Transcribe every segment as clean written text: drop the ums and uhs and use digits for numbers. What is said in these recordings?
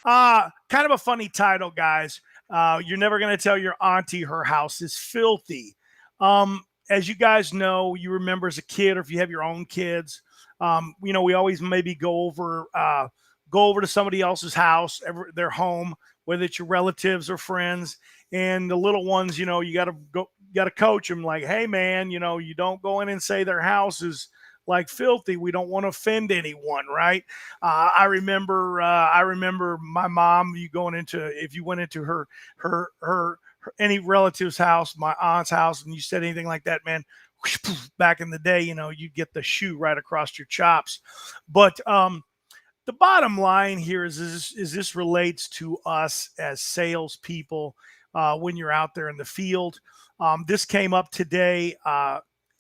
Kind of a funny title, guys. You're never going to tell your auntie her house is filthy. As you guys know, you remember as a kid, or if you have your own kids, we always maybe go over to somebody else's house, their home, whether it's your relatives or friends, and the little ones, you got to go, you got to coach them like, hey, man, you don't go in and say their house is like filthy. We don't want to offend anyone, right? I remember my mom. You going into if you went into her any relative's house, my aunt's house, and you said anything like that, man. Back in the day, you'd get the shoe right across your chops. But the bottom line here is this relates to us as salespeople when you're out there in the field. This came up today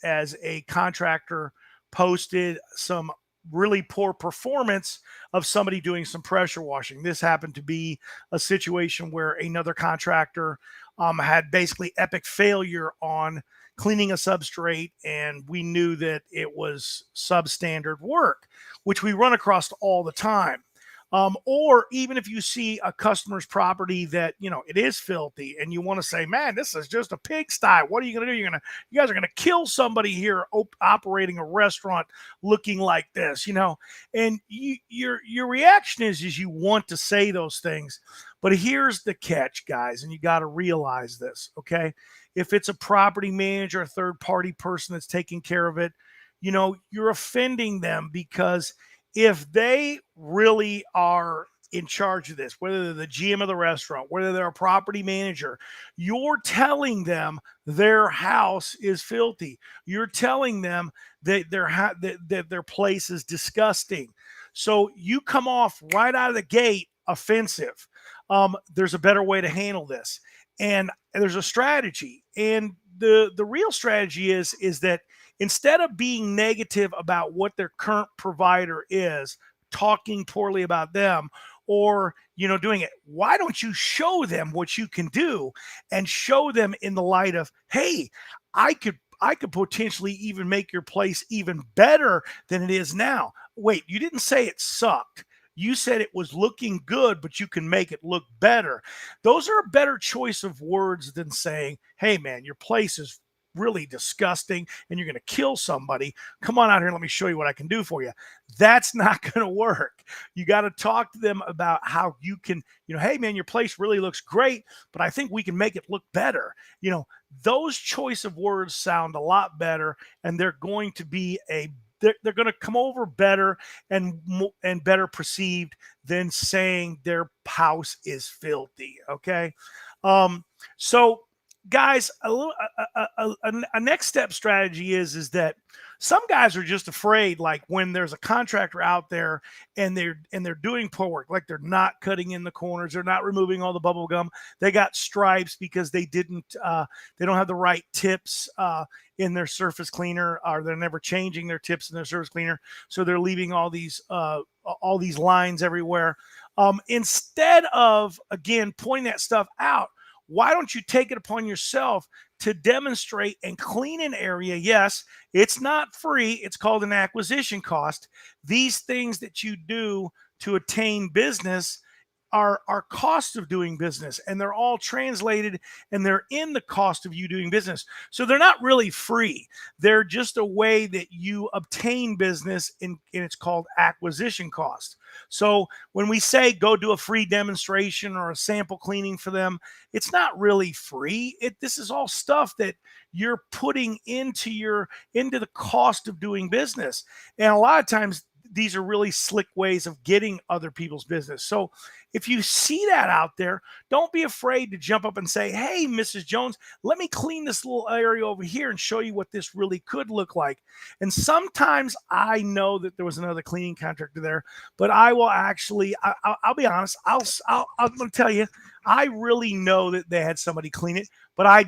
as a contractor posted some really poor performance of somebody doing some pressure washing. This happened to be a situation where another contractor had basically epic failure on cleaning a substrate, and we knew that it was substandard work, which we run across all the time. Or even if you see a customer's property that it is filthy, and you want to say, "Man, this is just a pigsty." What are you going to do? You guys are going to kill somebody here operating a restaurant looking like this, And your reaction is you want to say those things, but here's the catch, guys, and you got to realize this, okay? If it's a property manager, a third party person that's taking care of it, you're offending them because if they really are in charge of this, whether they're the GM of the restaurant, whether they're a property manager, you're telling them their house is filthy. You're telling them that that their place is disgusting. So you come off right out of the gate offensive. There's a better way to handle this, and there's a strategy. And the real strategy is that instead of being negative about what their current provider is, talking poorly about them, or doing it, why don't you show them what you can do, and show them in the light of, hey, I could potentially even make your place even better than it is now. Wait, you didn't say it sucked. You said it was looking good, but you can make it look better. Those are a better choice of words than saying, hey, man, your place is really disgusting and you're going to kill somebody. Come on out here and let me show you what I can do for you. That's not going to work. You got to talk to them about how you can, hey, man, your place really looks great, but I think we can make it look better. Those choice of words sound a lot better, and they're going to be they're going to come over better and better perceived than saying their house is filthy. Okay, so guys, a next step strategy is that some guys are just afraid, like when there's a contractor out there and they're doing poor work, like they're not cutting in the corners, they're not removing all the bubble gum, they got stripes because they don't have the right tips in their surface cleaner, or they're never changing their tips in their surface cleaner, so they're leaving all these lines everywhere. Instead of, again, pointing that stuff out, why don't you take it upon yourself to demonstrate and clean an area? Yes, it's not free. It's called an acquisition cost. These things that you do to attain business are costs of doing business, and they're all translated, and they're in the cost of you doing business. So they're not really free. They're just a way that you obtain business, and it's called acquisition cost. So when we say go do a free demonstration or a sample cleaning for them, it's not really free. This is all stuff that you're putting into the cost of doing business. And a lot of times these are really slick ways of getting other people's business. So if you see that out there, don't be afraid to jump up and say, hey, Mrs. Jones, let me clean this little area over here and show you what this really could look like. And sometimes I know that there was another cleaning contractor there, but I will actually, I'll be honest, I'm going to tell you, I really know that they had somebody clean it, but I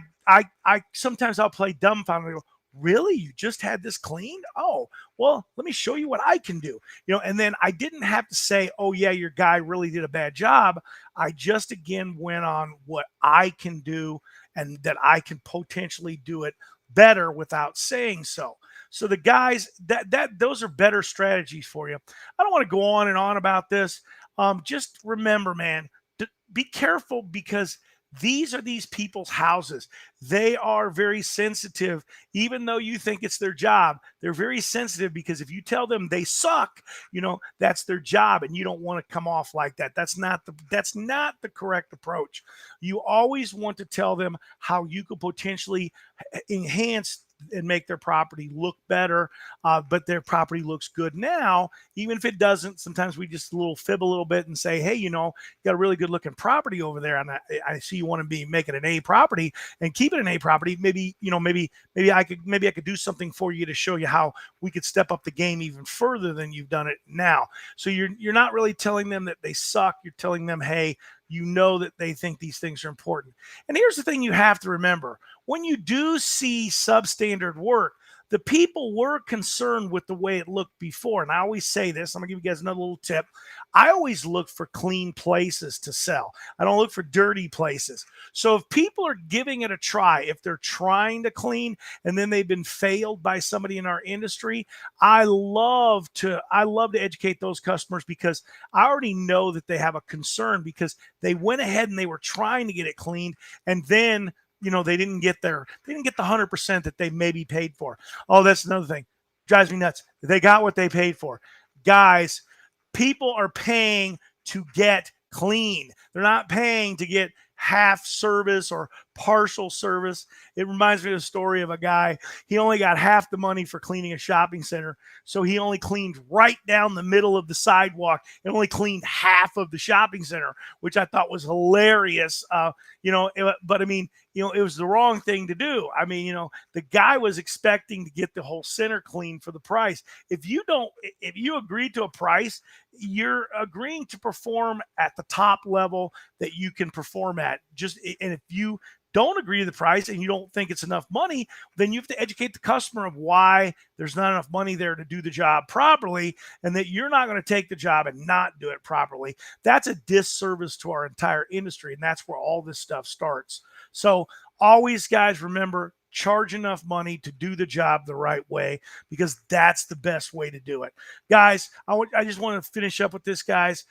sometimes I'll play dumbfounded and go, really? You just had this cleaned? Oh, well, let me show you what I can do. And then I didn't have to say, oh, yeah, your guy really did a bad job. I just, again, went on what I can do and that I can potentially do it better without saying so. So the guys, those are better strategies for you. I don't want to go on and on about this. just remember, man, be careful because these people's houses. They are very sensitive, even though you think it's their job. They're very sensitive because if you tell them they suck, that's their job, and you don't want to come off like that. That's not the correct approach. You always want to tell them how you could potentially enhance and make their property look better, but their property looks good now, even if it doesn't. Sometimes we just fib a little bit and say, hey, you got a really good looking property over there, and I see you want to be making an A property and keep it an A property. Maybe I could do something for you to show you how we could step up the game even further than you've done it now. So you're not really telling them that they suck. You're telling them, hey, that they think these things are important. And here's the thing you have to remember: when you do see substandard work, the people were concerned with the way it looked before. And I always say this, I'm gonna give you guys another little tip. I always look for clean places to sell. I don't look for dirty places. So if people are giving it a try, if they're trying to clean and then they've been failed by somebody in our industry, I love to educate those customers, because I already know that they have a concern because they went ahead and they were trying to get it cleaned, and then they didn't get the 100% that they maybe paid for. Oh, that's another thing. Drives me nuts. They got what they paid for. Guys, people are paying to get clean. They're not paying to get half service or partial service. It reminds me of the story of a guy. He only got half the money for cleaning a shopping center. So he only cleaned right down the middle of the sidewalk and only cleaned half of the shopping center, which I thought was hilarious. But I mean, it was the wrong thing to do. I mean, the guy was expecting to get the whole center clean for the price. If you agree to a price, you're agreeing to perform at the top level that you can perform at. And if you don't agree to the price and you don't think it's enough money, then you have to educate the customer of why there's not enough money there to do the job properly, and that you're not going to take the job and not do it properly. That's a disservice to our entire industry, and that's where all this stuff starts. So always, guys, remember, charge enough money to do the job the right way, because that's the best way to do it. Guys, I just want to finish up with this, guys.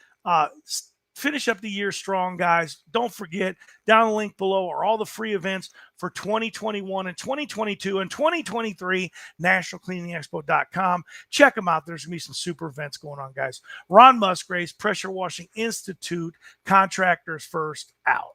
Finish up the year strong, guys. Don't forget, down the link below are all the free events for 2021 and 2022 and 2023, nationalcleaningexpo.com. Check them out. There's going to be some super events going on, guys. Ron Musgraves, Pressure Washing Institute, Contractors First, out.